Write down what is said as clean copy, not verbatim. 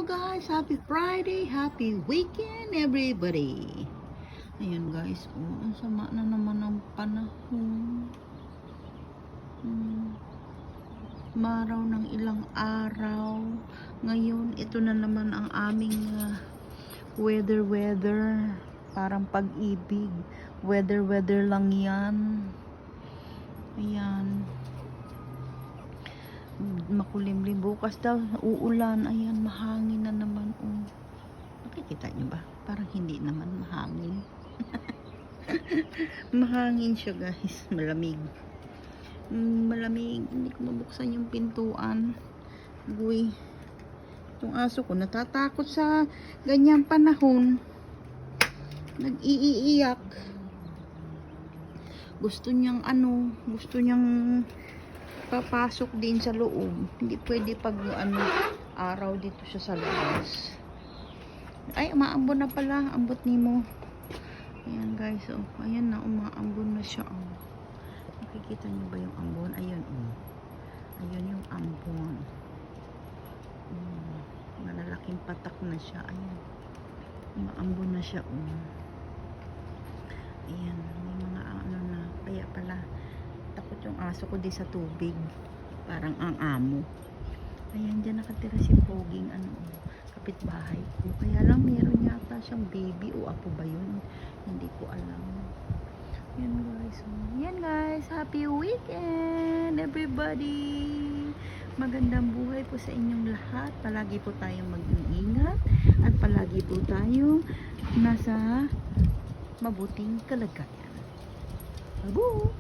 guys, happy Friday, happy weekend everybody. Ayan guys, ang sama na naman ng panahon. Maraw ng ilang araw. Ngayon, ito na naman ang aming weather. Parang pag-ibig. Weather lang yan. Ayan. Makulimlim. Bukas daw, uulan. Ayan, mahangin na naman. Nakikita nyo ba? Parang hindi naman mahangin. Mahangin siya guys. Malamig. Hindi ko mabuksan yung pintuan. Guy. Itong aso ko natatakot sa ganyang panahon. Nag-iiyak. Gusto niyang papasok din sa loob. Hindi pwede pag araw dito siya sa labas. Ay, umaambon na pala. Ambot ni mo. Ayan guys, ayan na, umaambon na siya. Nakikita niyo ba yung ambon? Ayun, ayun yung ambon. Malalaking patak na siya. Ayan. Umaambon na siya. Ayan, may mga na. Kaya pala, takot yung aso ko di sa tubig. Parang ang amo. Ayan, dyan nakatira si Poging, kapitbahay ko. Kaya lang, meron yata siyang baby o apo ba yun? Hindi ko alam. Yan guys, happy weekend everybody. Magandang buhay po sa inyong lahat. Palagi po tayong mag-iingat at palagi po tayong nasa mabuting kalagayan. Abo!